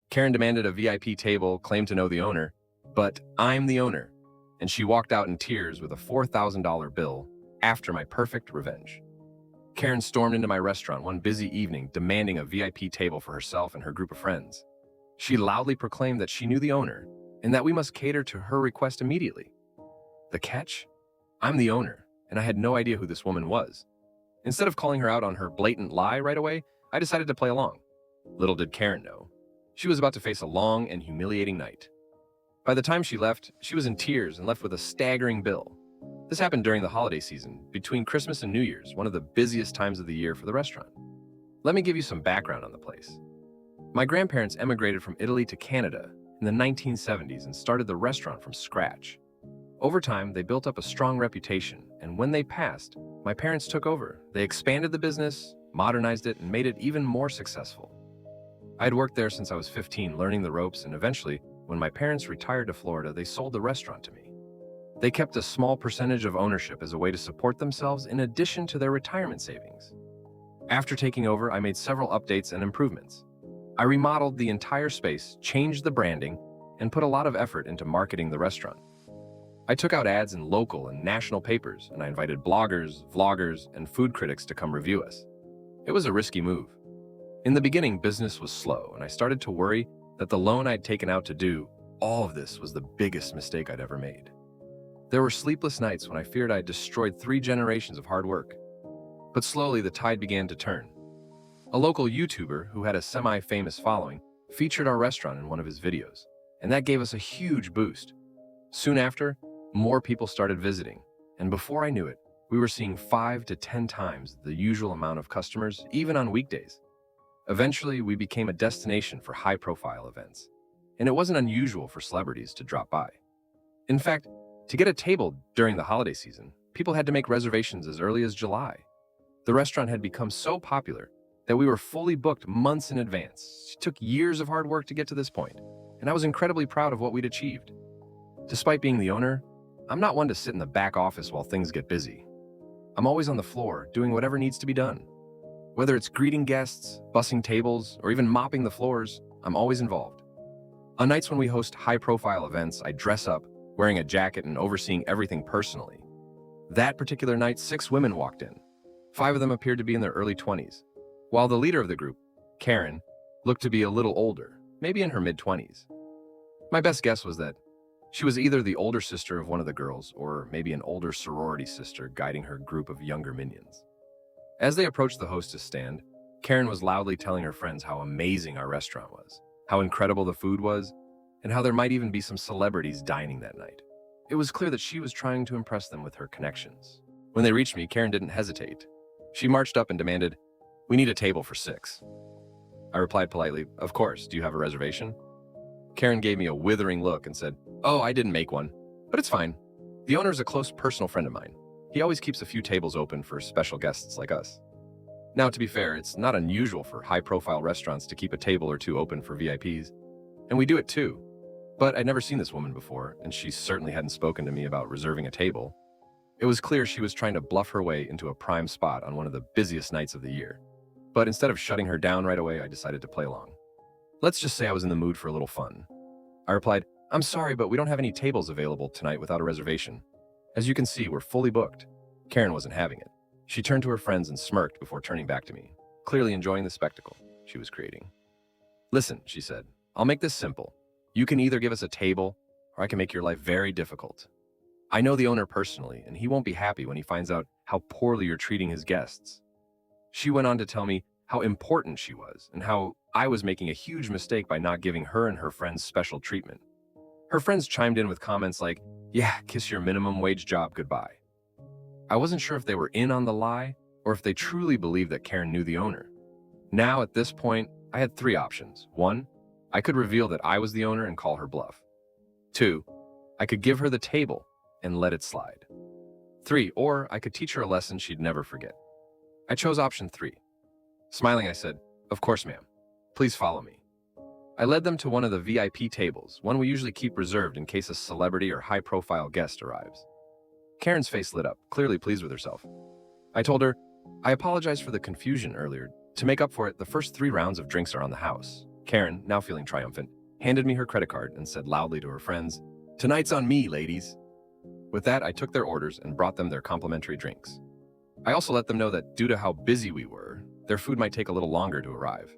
Karen demanded a VIP table, claimed to know the owner, but I'm the owner, and she walked out in tears with a $4,000 bill after my perfect revenge. Karen stormed into my restaurant one busy evening, demanding a VIP table for herself and her group of friends. She loudly proclaimed that she knew the owner and that we must cater to her request immediately. The catch? I'm the owner, and I had no idea who this woman was. Instead of calling her out on her blatant lie right away, I decided to play along. Little did Karen know, she was about to face a long and humiliating night. By the time she left, she was in tears and left with a staggering bill. This happened during the holiday season, between Christmas and New Year's, one of the busiest times of the year for the restaurant. Let me give you some background on the place. My grandparents emigrated from Italy to Canada in the 1970s and started the restaurant from scratch. Over time, they built up a strong reputation, and when they passed, my parents took over. They expanded the business, modernized it, and made it even more successful. I had worked there since I was 15, learning the ropes, and eventually, when my parents retired to Florida, they sold the restaurant to me. They kept a small percentage of ownership as a way to support themselves in addition to their retirement savings. After taking over, I made several updates and improvements. I remodeled the entire space, changed the branding, and put a lot of effort into marketing the restaurant. I took out ads in local and national papers, and I invited bloggers, vloggers, and food critics to come review us. It was a risky move. In the beginning, business was slow, and I started to worry that the loan I'd taken out to do all of this was the biggest mistake I'd ever made. There were sleepless nights when I feared I'd destroyed 3 generations of hard work. But slowly, the tide began to turn. A local YouTuber who had a semi-famous following featured our restaurant in one of his videos, and that gave us a huge boost. Soon after, more people started visiting, and before I knew it, we were seeing 5 to 10 times the usual amount of customers, even on weekdays. Eventually, we became a destination for high-profile events, and it wasn't unusual for celebrities to drop by. In fact, to get a table during the holiday season, people had to make reservations as early as July. The restaurant had become so popular that we were fully booked months in advance. It took years of hard work to get to this point, and I was incredibly proud of what we'd achieved. Despite being the owner, I'm not one to sit in the back office while things get busy. I'm always on the floor, doing whatever needs to be done. Whether it's greeting guests, bussing tables, or even mopping the floors, I'm always involved. On nights when we host high-profile events, I dress up, wearing a jacket and overseeing everything personally. That particular night, 6 women walked in. 5 of them appeared to be in their early 20s, while the leader of the group, Karen, looked to be a little older, maybe in her mid-20s. My best guess was that she was either the older sister of one of the girls, or maybe an older sorority sister guiding her group of younger minions. As they approached the hostess stand, Karen was loudly telling her friends how amazing our restaurant was, how incredible the food was, and how there might even be some celebrities dining that night. It was clear that she was trying to impress them with her connections. When they reached me, Karen didn't hesitate. She marched up and demanded, "We need a table for 6." I replied politely, "Of course, do you have a reservation?" Karen gave me a withering look and said, "Oh, I didn't make one, but it's fine. The owner is a close personal friend of mine. He always keeps a few tables open for special guests like us." Now, to be fair, it's not unusual for high-profile restaurants to keep a table or 2 open for VIPs, and we do it too. But I'd never seen this woman before, and she certainly hadn't spoken to me about reserving a table. It was clear she was trying to bluff her way into a prime spot on one of the busiest nights of the year. But instead of shutting her down right away, I decided to play along. Let's just say I was in the mood for a little fun. I replied, "I'm sorry, but we don't have any tables available tonight without a reservation. As you can see, we're fully booked." Karen wasn't having it. She turned to her friends and smirked before turning back to me, clearly enjoying the spectacle she was creating. "Listen," she said, "I'll make this simple. You can either give us a table, or I can make your life very difficult. I know the owner personally, and he won't be happy when he finds out how poorly you're treating his guests." She went on to tell me how important she was, and how I was making a huge mistake by not giving her and her friends special treatment. Her friends chimed in with comments like, "Yeah, kiss your minimum wage job goodbye." I wasn't sure if they were in on the lie, or if they truly believed that Karen knew the owner. Now, at this point, I had 3 options. 1, I could reveal that I was the owner and call her bluff. 2, I could give her the table and let it slide. 3, or I could teach her a lesson she'd never forget. I chose option 3. Smiling, I said, "Of course, ma'am. Please follow me." I led them to one of the VIP tables, one we usually keep reserved in case a celebrity or high-profile guest arrives. Karen's face lit up, clearly pleased with herself. I told her, "I apologize for the confusion earlier. To make up for it, the first 3 rounds of drinks are on the house." Karen, now feeling triumphant, handed me her credit card and said loudly to her friends, "Tonight's on me, ladies." With that, I took their orders and brought them their complimentary drinks. I also let them know that due to how busy we were, their food might take a little longer to arrive.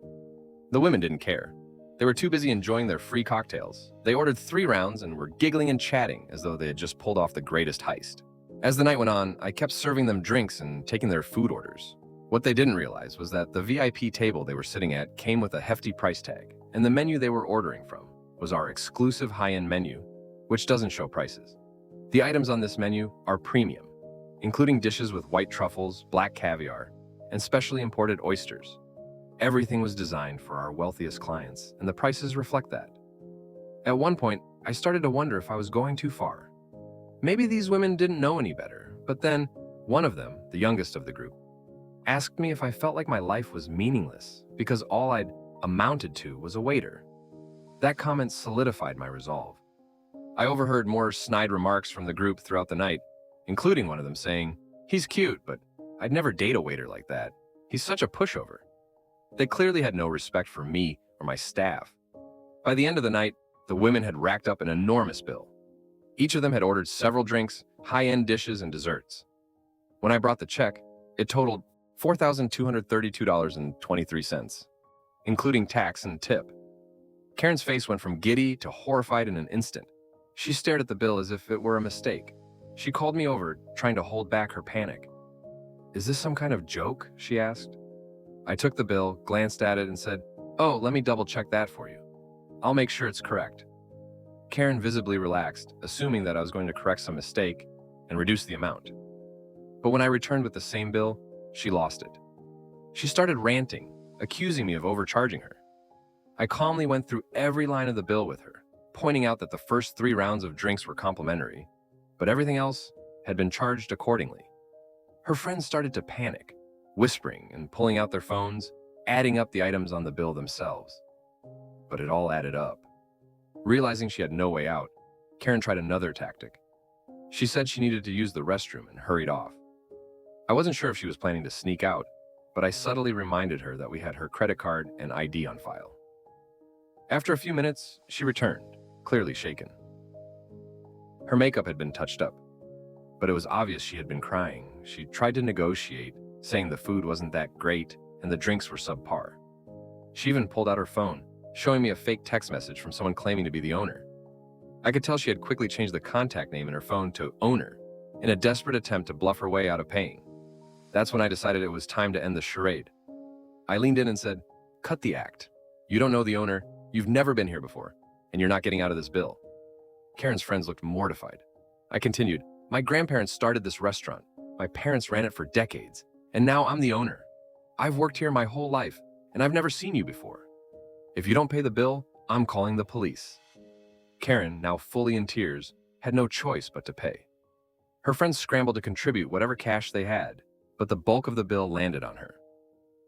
The women didn't care. They were too busy enjoying their free cocktails. They ordered 3 rounds and were giggling and chatting as though they had just pulled off the greatest heist. As the night went on, I kept serving them drinks and taking their food orders. What they didn't realize was that the VIP table they were sitting at came with a hefty price tag, and the menu they were ordering from was our exclusive high-end menu, which doesn't show prices. The items on this menu are premium, including dishes with white truffles, black caviar, and specially imported oysters. Everything was designed for our wealthiest clients, and the prices reflect that. At one point, I started to wonder if I was going too far. Maybe these women didn't know any better, but then one of them, the youngest of the group, asked me if I felt like my life was meaningless because all I'd amounted to was a waiter. That comment solidified my resolve. I overheard more snide remarks from the group throughout the night, including one of them saying, "He's cute, but I'd never date a waiter like that. He's such a pushover." They clearly had no respect for me or my staff. By the end of the night, the women had racked up an enormous bill. Each of them had ordered several drinks, high-end dishes, and desserts. When I brought the check, it totaled $4,232.23, including tax and tip. Karen's face went from giddy to horrified in an instant. She stared at the bill as if it were a mistake. She called me over, trying to hold back her panic. "Is this some kind of joke?" she asked. I took the bill, glanced at it, and said, "Oh, let me double-check that for you. I'll make sure it's correct." Karen visibly relaxed, assuming that I was going to correct some mistake and reduce the amount. But when I returned with the same bill, she lost it. She started ranting, accusing me of overcharging her. I calmly went through every line of the bill with her, pointing out that the first 3 rounds of drinks were complimentary, but everything else had been charged accordingly. Her friends started to panic, whispering and pulling out their phones, adding up the items on the bill themselves. But it all added up. Realizing she had no way out, Karen tried another tactic. She said she needed to use the restroom and hurried off. I wasn't sure if she was planning to sneak out, but I subtly reminded her that we had her credit card and ID on file. After a few minutes, she returned, clearly shaken. Her makeup had been touched up, but it was obvious she had been crying. She tried to negotiate, saying the food wasn't that great and the drinks were subpar. She even pulled out her phone, showing me a fake text message from someone claiming to be the owner. I could tell she had quickly changed the contact name in her phone to owner in a desperate attempt to bluff her way out of paying. That's when I decided it was time to end the charade. I leaned in and said, "Cut the act. You don't know the owner, you've never been here before, and you're not getting out of this bill." Karen's friends looked mortified. I continued, "My grandparents started this restaurant. My parents ran it for decades, and now I'm the owner. I've worked here my whole life, and I've never seen you before. If you don't pay the bill, I'm calling the police." Karen, now fully in tears, had no choice but to pay. Her friends scrambled to contribute whatever cash they had, but the bulk of the bill landed on her.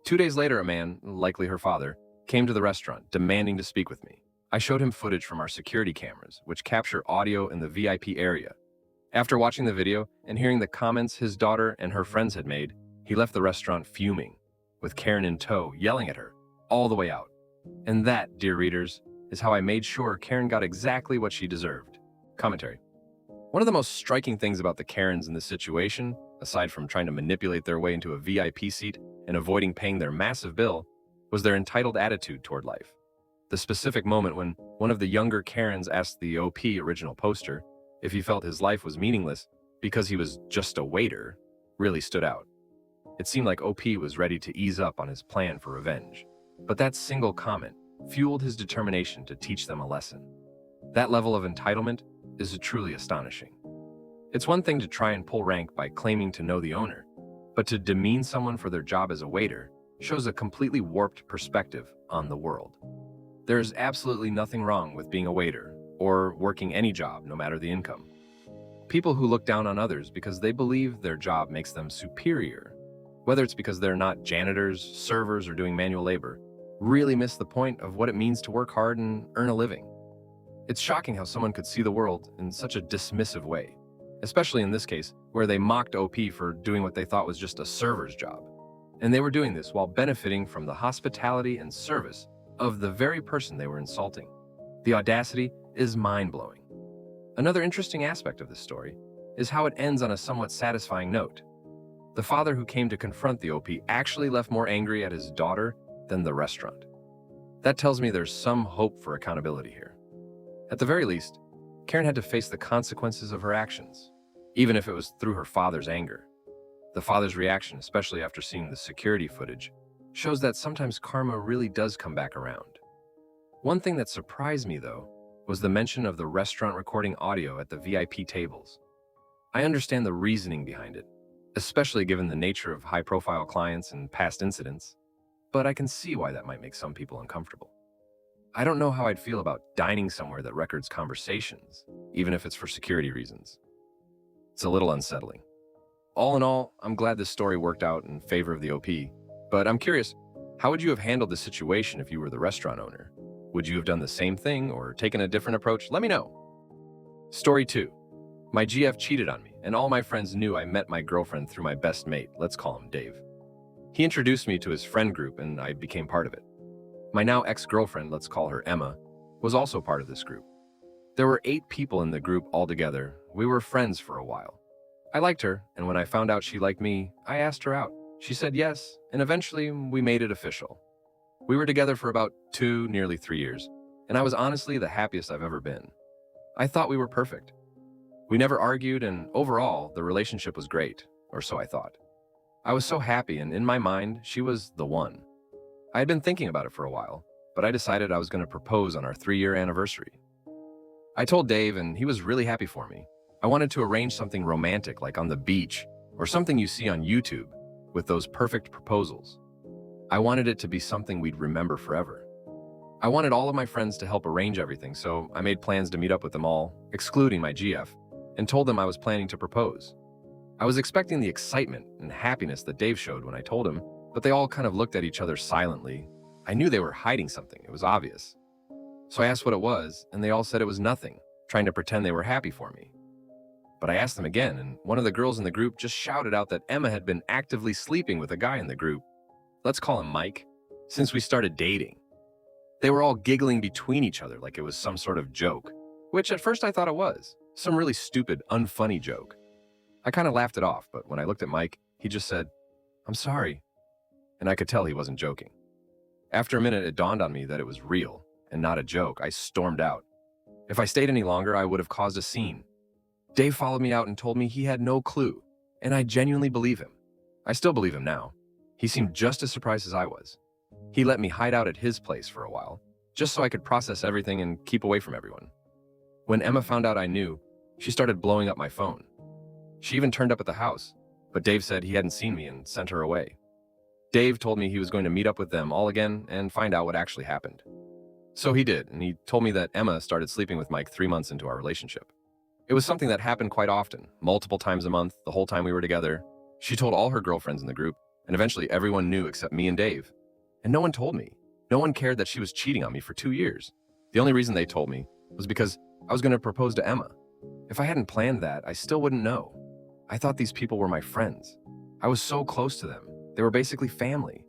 2 days later, a man, likely her father, came to the restaurant, demanding to speak with me. I showed him footage from our security cameras, which capture audio in the VIP area. After watching the video and hearing the comments his daughter and her friends had made, he left the restaurant fuming, with Karen in tow, yelling at her, all the way out. And that, dear readers, is how I made sure Karen got exactly what she deserved. Commentary. One of the most striking things about the Karens in this situation, aside from trying to manipulate their way into a VIP seat and avoiding paying their massive bill, was their entitled attitude toward life. The specific moment when one of the younger Karens asked the OP original poster if he felt his life was meaningless because he was just a waiter really stood out. It seemed like OP was ready to ease up on his plan for revenge. But that single comment fueled his determination to teach them a lesson. That level of entitlement is truly astonishing. It's one thing to try and pull rank by claiming to know the owner, but to demean someone for their job as a waiter shows a completely warped perspective on the world. There is absolutely nothing wrong with being a waiter or working any job, no matter the income. People who look down on others because they believe their job makes them superior, whether it's because they're not janitors, servers, or doing manual labor, really miss the point of what it means to work hard and earn a living. It's shocking how someone could see the world in such a dismissive way, especially in this case, where they mocked OP for doing what they thought was just a server's job. And they were doing this while benefiting from the hospitality and service of the very person they were insulting. The audacity is mind-blowing. Another interesting aspect of this story is how it ends on a somewhat satisfying note. The father who came to confront the OP actually left more angry at his daughter than the restaurant. That tells me there's some hope for accountability here. At the very least, Karen had to face the consequences of her actions, even if it was through her father's anger. The father's reaction, especially after seeing the security footage, shows that sometimes karma really does come back around. One thing that surprised me, though, was the mention of the restaurant recording audio at the VIP tables. I understand the reasoning behind it, especially given the nature of high-profile clients and past incidents, but I can see why that might make some people uncomfortable. I don't know how I'd feel about dining somewhere that records conversations, even if it's for security reasons. It's a little unsettling. All in all, I'm glad this story worked out in favor of the OP, but I'm curious, how would you have handled the situation if you were the restaurant owner? Would you have done the same thing or taken a different approach? Let me know. Story 2. My GF cheated on me, and all my friends knew I met my girlfriend through my best mate, let's call him Dave. He introduced me to his friend group and I became part of it. My now ex-girlfriend, let's call her Emma, was also part of this group. There were 8 people in the group altogether. We were friends for a while. I liked her, and when I found out she liked me, I asked her out. She said yes, and eventually we made it official. We were together for about 2, nearly 3 years, and I was honestly the happiest I've ever been. I thought we were perfect. We never argued, and overall, the relationship was great, or so I thought. I was so happy, and in my mind, she was the one. I had been thinking about it for a while, but I decided I was going to propose on our 3-year anniversary. I told Dave, and he was really happy for me. I wanted to arrange something romantic, like on the beach, or something you see on YouTube, with those perfect proposals. I wanted it to be something we'd remember forever. I wanted all of my friends to help arrange everything, so I made plans to meet up with them all, excluding my GF, and told them I was planning to propose. I was expecting the excitement and happiness that Dave showed when I told him, but they all kind of looked at each other silently. I knew they were hiding something, it was obvious. So I asked what it was, and they all said it was nothing, trying to pretend they were happy for me. But I asked them again, and one of the girls in the group just shouted out that Emma had been actively sleeping with a guy in the group, let's call him Mike, since we started dating. They were all giggling between each other like it was some sort of joke, which at first I thought it was, some really stupid, unfunny joke. I kind of laughed it off, but when I looked at Mike, he just said, "I'm sorry," and I could tell he wasn't joking. After a minute, it dawned on me that it was real and not a joke. I stormed out. If I stayed any longer, I would have caused a scene. Dave followed me out and told me he had no clue, and I genuinely believe him. I still believe him now. He seemed just as surprised as I was. He let me hide out at his place for a while, just so I could process everything and keep away from everyone. When Emma found out I knew, she started blowing up my phone. She even turned up at the house, but Dave said he hadn't seen me and sent her away. Dave told me he was going to meet up with them all again and find out what actually happened. So he did, and he told me that Emma started sleeping with Mike 3 months into our relationship. It was something that happened quite often, multiple times a month, the whole time we were together. She told all her girlfriends in the group, and eventually everyone knew except me and Dave. And no one told me. No one cared that she was cheating on me for 2 years. The only reason they told me was because I was going to propose to Emma. If I hadn't planned that, I still wouldn't know. I thought these people were my friends. I was so close to them. They were basically family.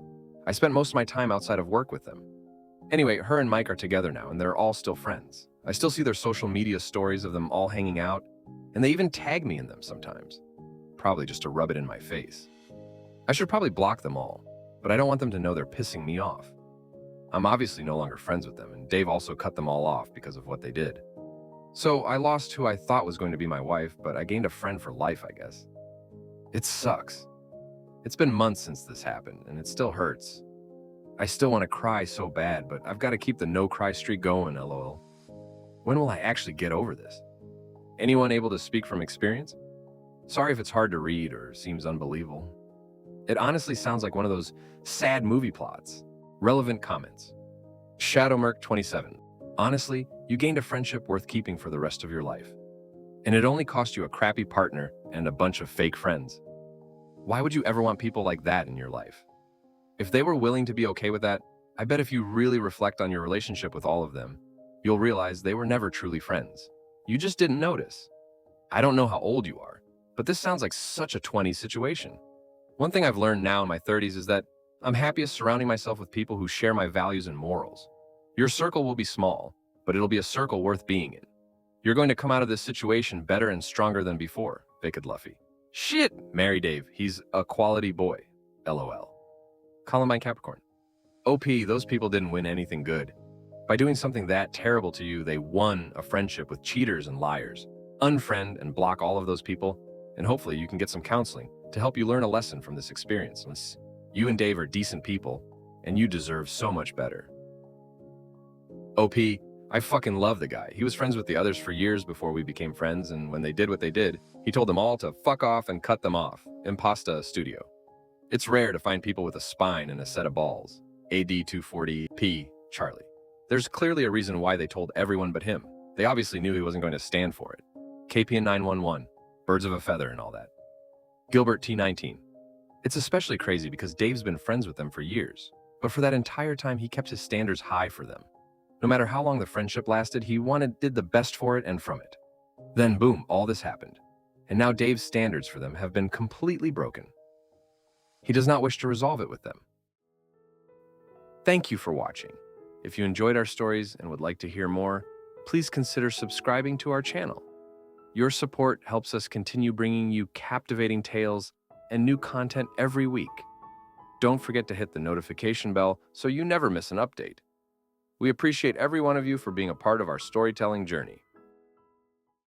I spent most of my time outside of work with them. Anyway, her and Mike are together now, and they're all still friends. I still see their social media stories of them all hanging out, and they even tag me in them sometimes. Probably just to rub it in my face. I should probably block them all, but I don't want them to know they're pissing me off. I'm obviously no longer friends with them, and Dave also cut them all off because of what they did. So I lost who I thought was going to be my wife, but I gained a friend for life, I guess. It sucks. It's been months since this happened, and it still hurts. I still want to cry so bad, but I've got to keep the no-cry streak going, lol. When will I actually get over this? Anyone able to speak from experience? Sorry if it's hard to read or seems unbelievable. It honestly sounds like one of those sad movie plots. Relevant comments. Shadowmerk27. Honestly, you gained a friendship worth keeping for the rest of your life. And it only cost you a crappy partner and a bunch of fake friends. Why would you ever want people like that in your life? If they were willing to be okay with that, I bet if you really reflect on your relationship with all of them, you'll realize they were never truly friends. You just didn't notice. I don't know how old you are, but this sounds like such a 20s situation. One thing I've learned now in my 30s is that I'm happiest surrounding myself with people who share my values and morals. Your circle will be small, but it'll be a circle worth being in. You're going to come out of this situation better and stronger than before, Baked Luffy. Shit! Marry Dave, he's a quality boy. LOL. Columbine Capricorn. OP, those people didn't win anything good. By doing something that terrible to you, they won a friendship with cheaters and liars. Unfriend and block all of those people, and hopefully you can get some counseling to help you learn a lesson from this experience. You and Dave are decent people, and you deserve so much better. OP, I fucking love the guy. He was friends with the others for years before we became friends, and when they did what they did, he told them all to fuck off and cut them off. Impasta Studio. It's rare to find people with a spine and a set of balls. AD240P, Charlie. There's clearly a reason why they told everyone but him. They obviously knew he wasn't going to stand for it. KPN 911, birds of a feather and all that. Gilbert T19. It's especially crazy because Dave's been friends with them for years, but for that entire time he kept his standards high for them. No matter how long the friendship lasted, he did the best for it and from it. Then boom, all this happened. And now Dave's standards for them have been completely broken. He does not wish to resolve it with them. Thank you for watching. If you enjoyed our stories and would like to hear more, please consider subscribing to our channel. Your support helps us continue bringing you captivating tales and new content every week. Don't forget to hit the notification bell so you never miss an update. We appreciate every one of you for being a part of our storytelling journey.